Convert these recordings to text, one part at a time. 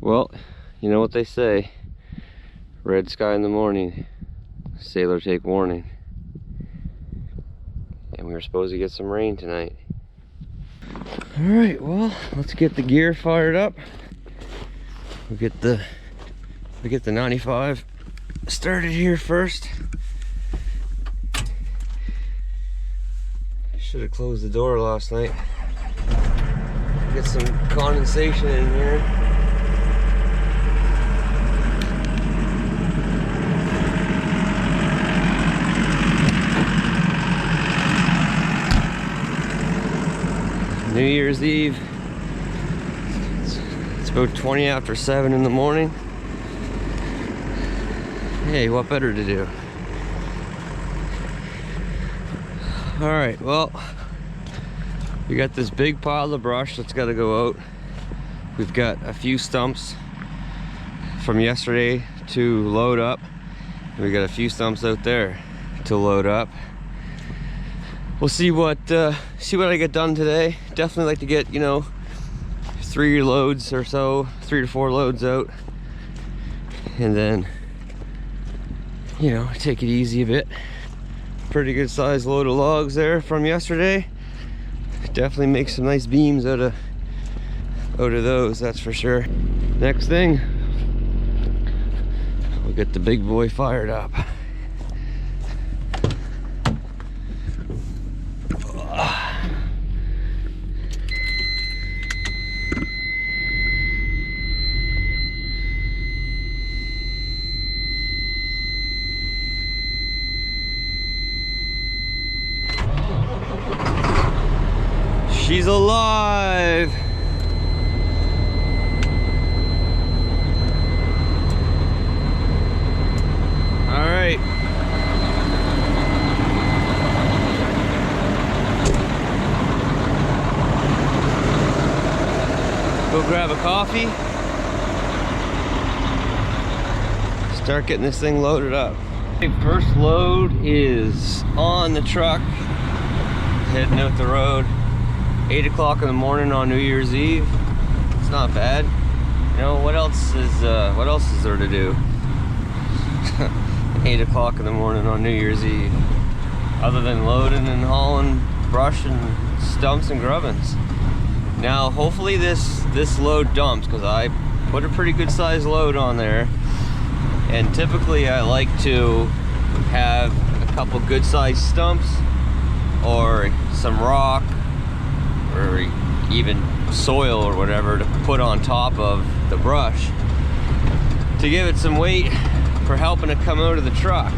Well, you know what they say, red sky in the morning, sailor take warning. And we were supposed to get some rain tonight. All right, well, let's get the gear fired up. We get the 95 started here first. Should have closed the door last night. Get some condensation in here. New Year's Eve. It's about 20 after 7 in the morning. Hey, what better to do? All right, well, we got this big pile of brush that's got to go out. We've got a few stumps from yesterday to load up. We got a few stumps out there to load up. We'll see what I get done today. Definitely like to get, you know, 3 loads or so, 3 to 4 loads out, and then, you know, take it easy a bit. Pretty good sized load of logs there from yesterday. Definitely make some nice beams out of those, that's for sure. Next thing, we'll get the big boy fired up. She's alive! All right. Go grab a coffee. Start getting this thing loaded up. First load is on the truck, heading out the road. 8 o'clock in the morning on New Year's Eve. It's not bad. You know, what else is there to do? 8 o'clock in the morning on New Year's Eve, other than loading and hauling brush and stumps and grubbins. Now, hopefully this load dumps, because I put a pretty good sized load on there, and typically I like to have a couple good sized stumps or some rock or even soil or whatever to put on top of the brush to give it some weight for helping it come out of the truck.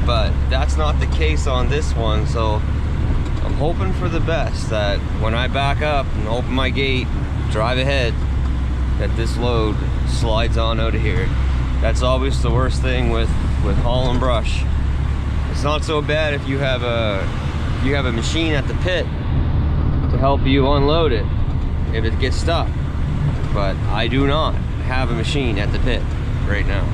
But that's not the case on this one, so I'm hoping for the best that when I back up and open my gate, drive ahead, that this load slides on out of here. That's always the worst thing with hauling brush. It's not so bad if you have a machine at the pit to help you unload it if it gets stuck, but I do not have a machine at the pit right now.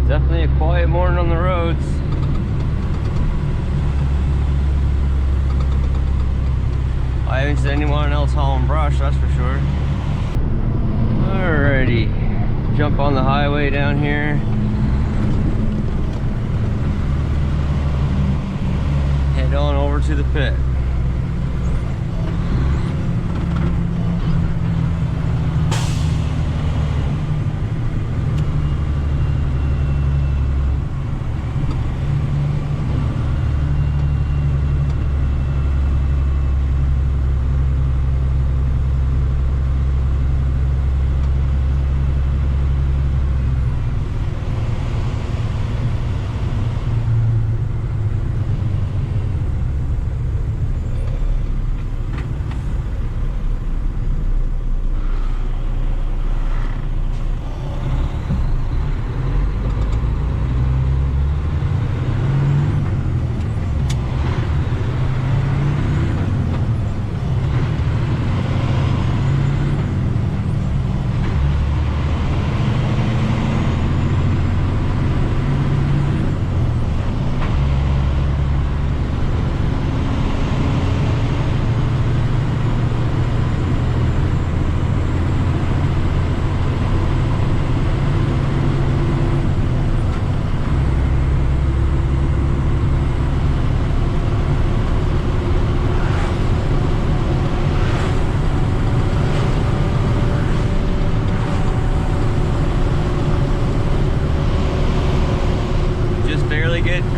Definitely a quiet morning on the roads. I haven't seen anyone else hauling brush, that's for sure. Alrighty, jump on the highway down here. Head on over to the pit.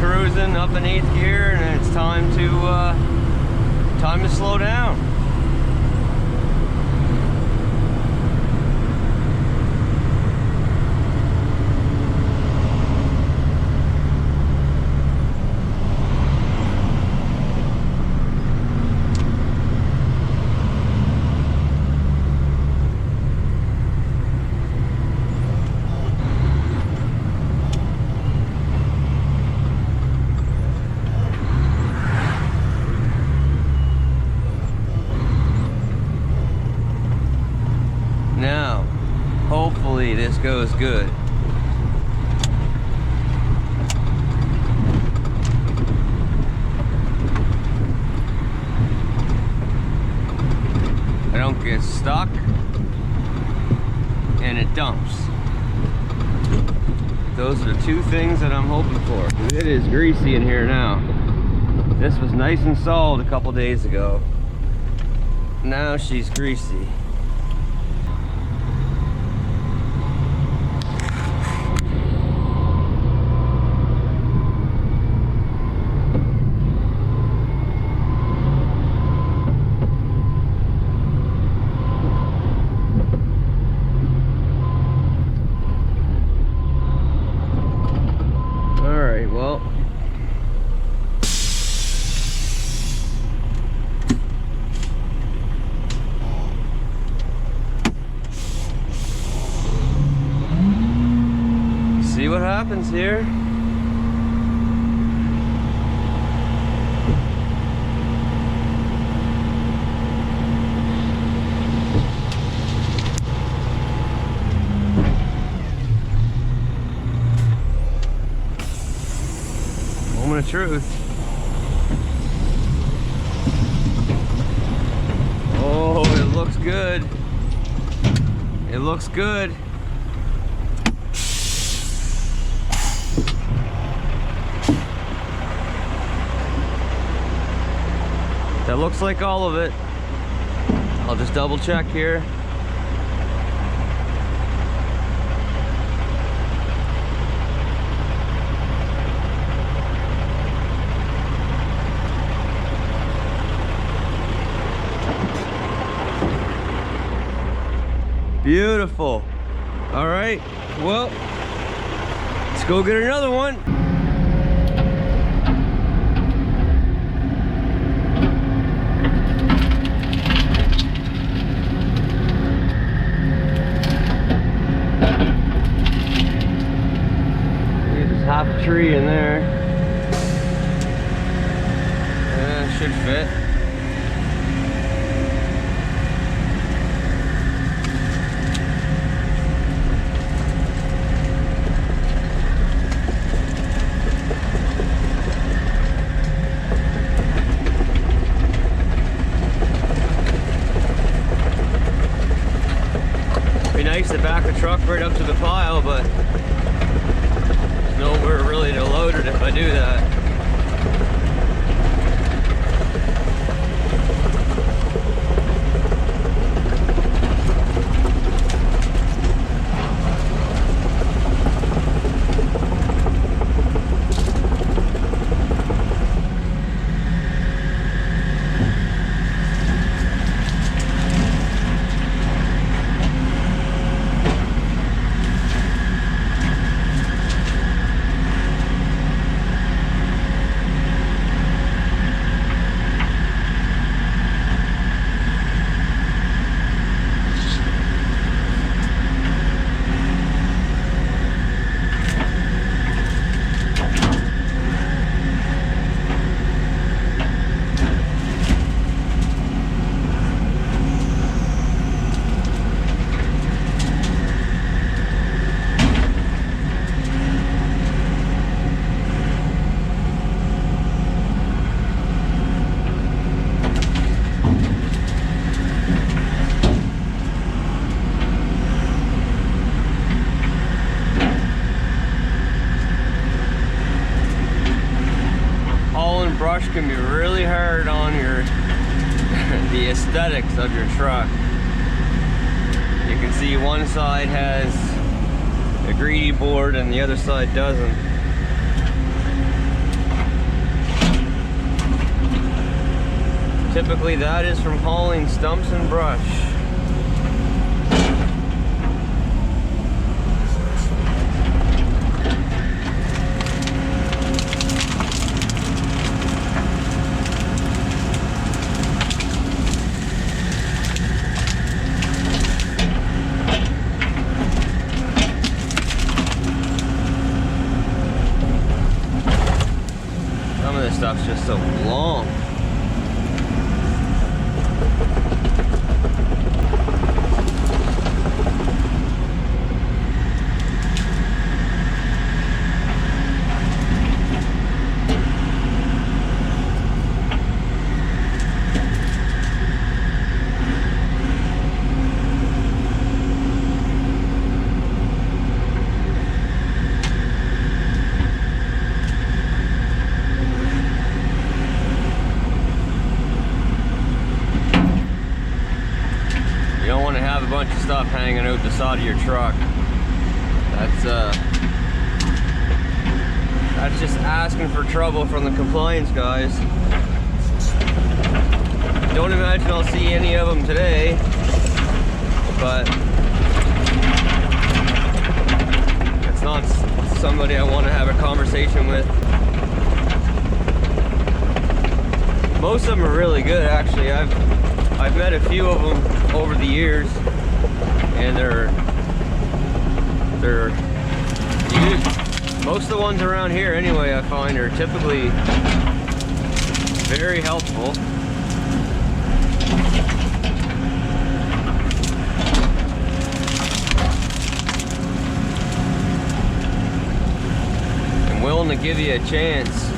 cruising up in 8th gear, and it's time to slow down. Now, hopefully this goes good. I don't get stuck, and it dumps. Those are the two things that I'm hoping for. It is greasy in here now. This was nice and solid a couple days ago. Now she's greasy. Well, see what happens here. Moment of truth. Oh, it looks good. It looks good. That looks like all of it. I'll just double check here. Beautiful. All right, well, let's go get another one. There's half a tree in there. Yeah, should fit. Nice to back the truck right up to the pile, but there's nowhere really to load it if I do that. Brush can be really hard on your the aesthetics of your truck. You can see one side has a greedy board and the other side doesn't. Typically that is from hauling stumps and brush. Some of this stuff's just so long. Have a bunch of stuff hanging out the side of your truck. That's just asking for trouble from the compliance guys. Don't imagine I'll see any of them today, but it's not somebody I want to have a conversation with. Most of them are really good, actually. I've met a few of them over the years, and most of the ones around here anyway, I find, are typically very helpful. And willing to give you a chance.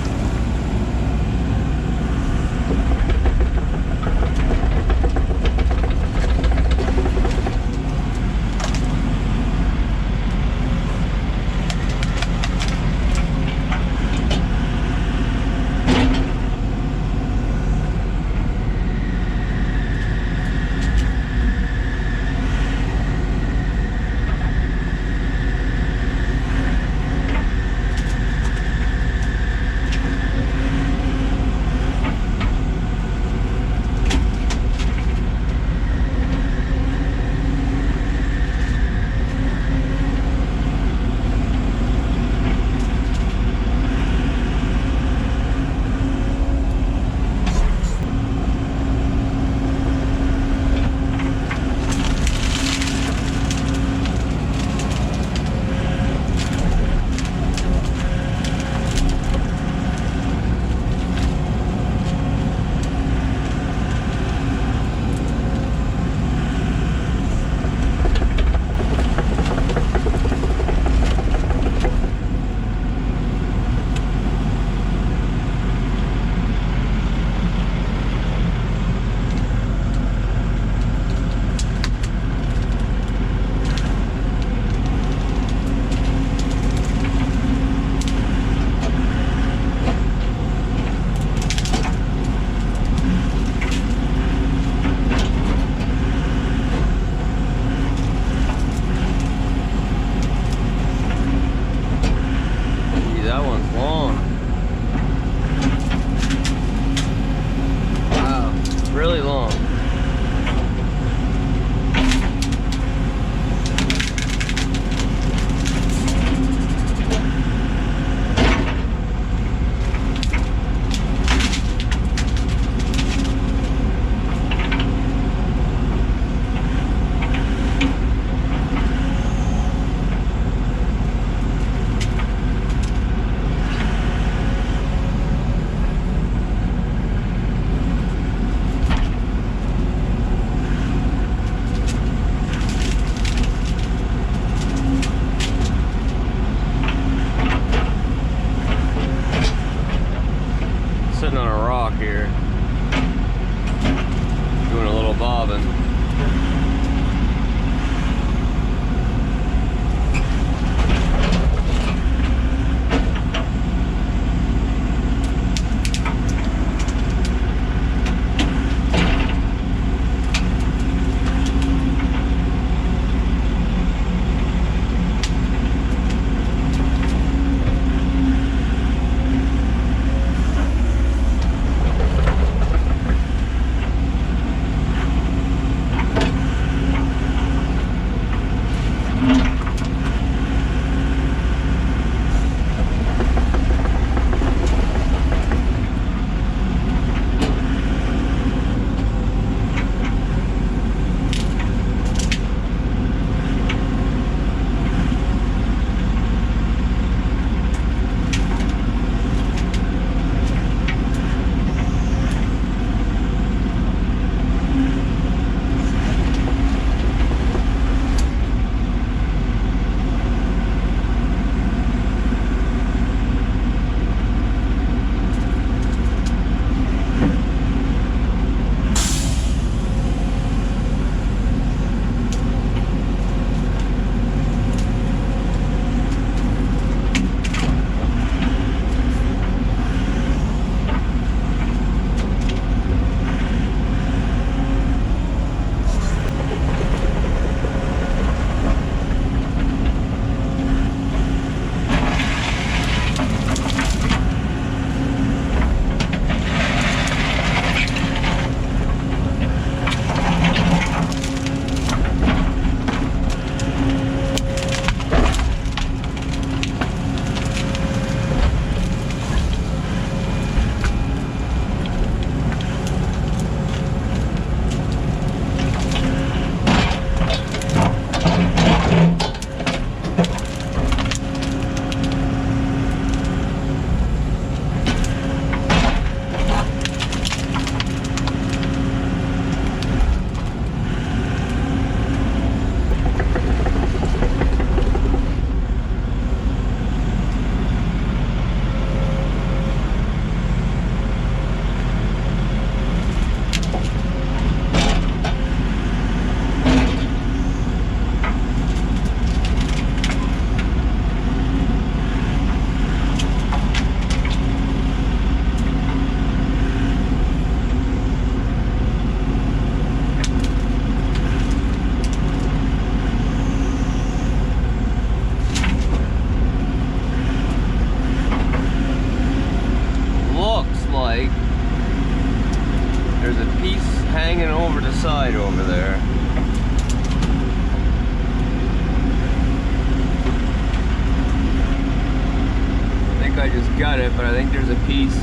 just gut it, but I think there's a piece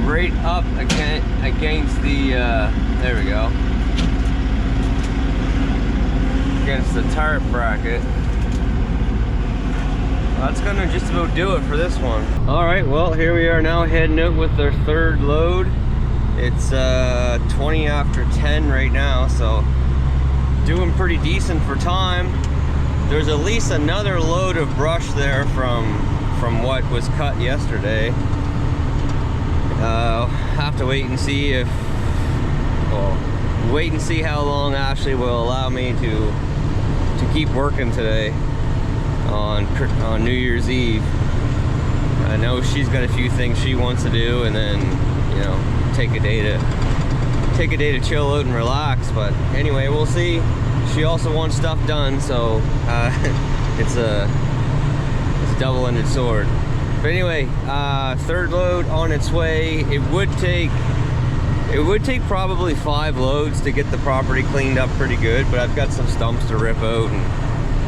right up against the, there we go, against the tarp bracket. That's gonna just about do it for this one. All right, well, here we are now heading out with our third load. It's 20 after 10 right now, so doing pretty decent for time. There's at least another load of brush there from what was cut yesterday. Have to wait and see if, well, wait and see how long Ashley will allow me to keep working today on New Year's Eve. I know she's got a few things she wants to do, and then, you know, take a day to chill out and relax. But anyway, we'll see. She also wants stuff done, so it's a double-ended sword. But anyway, third load on its way. It would take probably 5 loads to get the property cleaned up pretty good, but I've got some stumps to rip out, and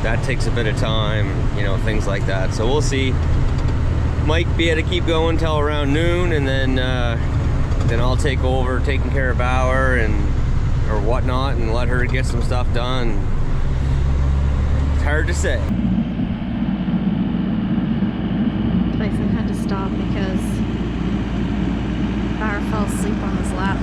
that takes a bit of time, you know, things like that. So we'll see. Might be able to keep going till around noon, and then I'll take over taking care of Bauer or whatnot, and let her get some stuff done. It's hard to say. Tyson had to stop because Bauer fell asleep on his lap.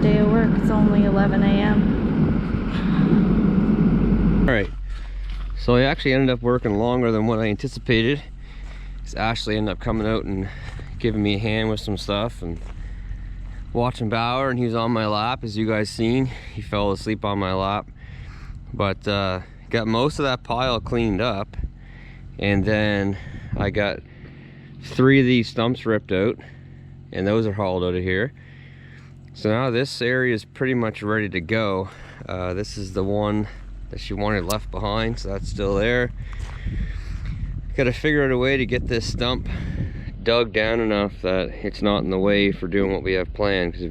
Day of work. It's only 11 a.m. All right, so I actually ended up working longer than what I anticipated. Ashley ended up coming out and giving me a hand with some stuff and watching Bauer, and he was on my lap, as you guys seen. He fell asleep on my lap, but got most of that pile cleaned up, and then I got 3 of these stumps ripped out, and those are hauled out of here. So now this area is pretty much ready to go. This is the one that she wanted left behind, so that's still there. Got to figure out a way to get this stump dug down enough that it's not in the way for doing what we have planned, because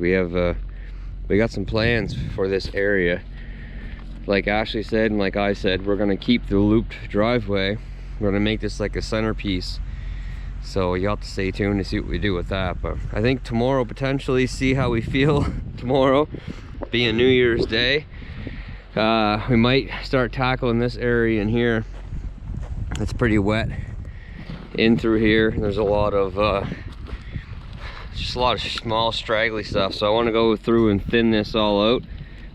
we got some plans for this area. Like Ashley said, and like I said, we're gonna keep the looped driveway. We're gonna make this like a centerpiece. So you have to stay tuned to see what we do with that. But I think tomorrow, potentially, see how we feel tomorrow, being New Year's Day. We might start tackling this area in here. It's pretty wet in through here. There's a lot of just a lot of small straggly stuff. So I want to go through and thin this all out,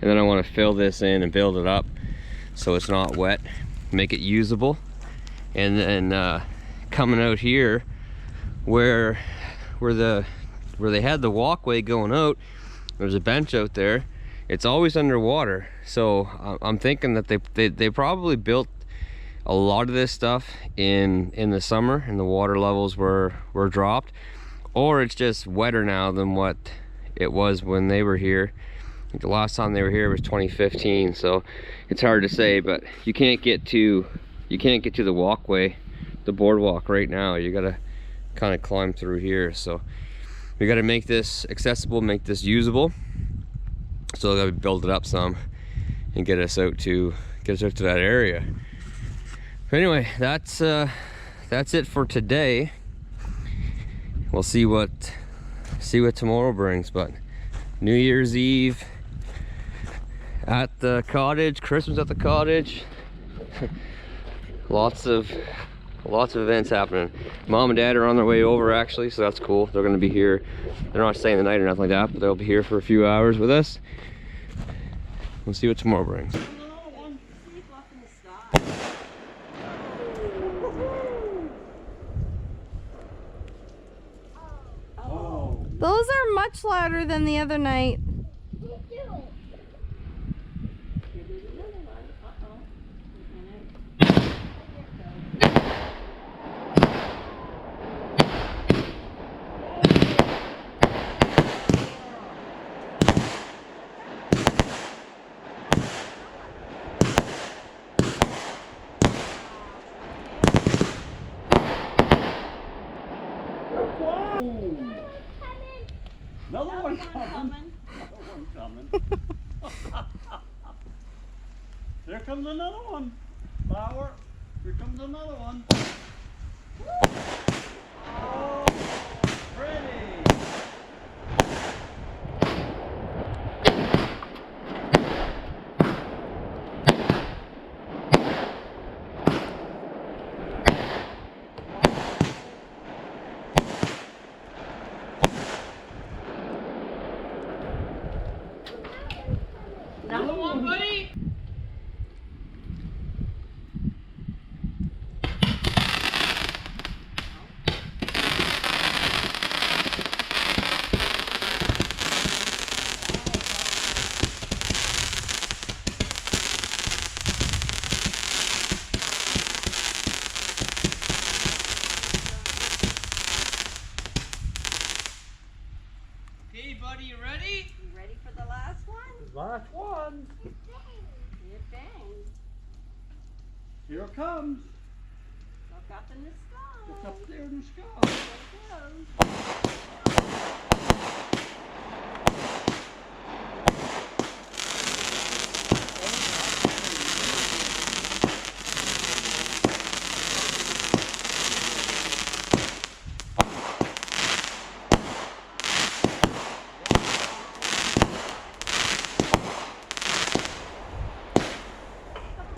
and then I want to fill this in and build it up so it's not wet, make it usable. And then coming out here, where they had the walkway going out, there's a bench out there. It's always underwater, so I'm thinking that they probably built a lot of this stuff in the summer, and the water levels were dropped, or it's just wetter now than what it was when they were here. I think the last time they were here was 2015, so it's hard to say. But you can't get to the walkway, the boardwalk right now. You gotta kind of climb through here, so we got to make this accessible, make this usable. So I got to build it up some and get us out to that area. But anyway, that's it for today. We'll see what tomorrow brings. But New Year's Eve at the cottage, Christmas at the cottage. Lots of events happening. Mom and Dad are on their way over, actually, so that's cool. They're going to be here. They're not staying the night or nothing like that, but they'll be here for a few hours with us. We'll see what tomorrow brings. much louder than the other night. Another one coming. Another one coming. There comes another one. Flower. Here comes another one. Oh, pretty. Another one, buddy? Okay, buddy, you ready? You ready for the last one? Last one. It bangs. Here it comes. Look up in the sky. It's up there in the sky. There it goes.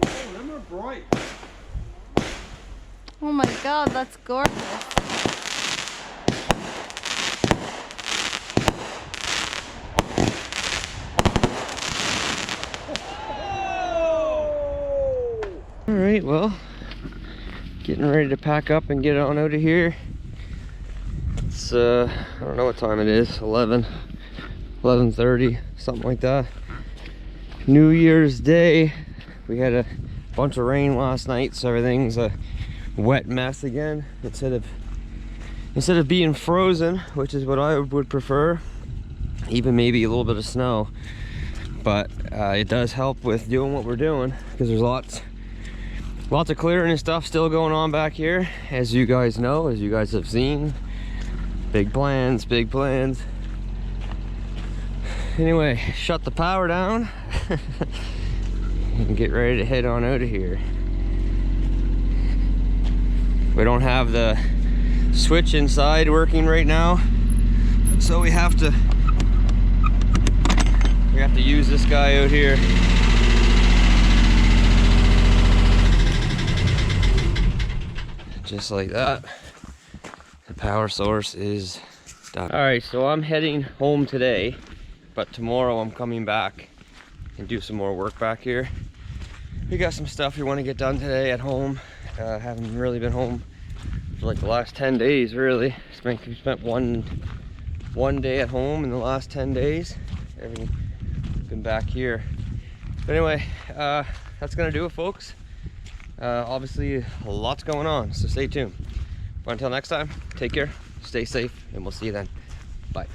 Oh, them are bright. Oh my god, that's gorgeous. All right, well, getting ready to pack up and get on out of here. It's I don't know what time it is, 11:30, something like that. New Year's Day. We had a bunch of rain last night, so everything's a wet mess again. Instead of being frozen, which is what I would prefer, even maybe a little bit of snow. But it does help with doing what we're doing, because there's lots of clearing and stuff still going on back here, as you guys know, as you guys have seen. Big plans, big plans. Anyway, shut the power down and get ready to head on out of here. We don't have the switch inside working right now, so we have to use this guy out here. Just like that. The power source is done. All right, so I'm heading home today, but tomorrow I'm coming back and do some more work back here. We got some stuff we want to get done today at home. Haven't really been home for like the last 10 days, really. We spent one day at home in the last 10 days. Everything been back here. But anyway, that's gonna do it, folks. Obviously, lots going on, so stay tuned. But until next time, take care, stay safe, and we'll see you then. Bye.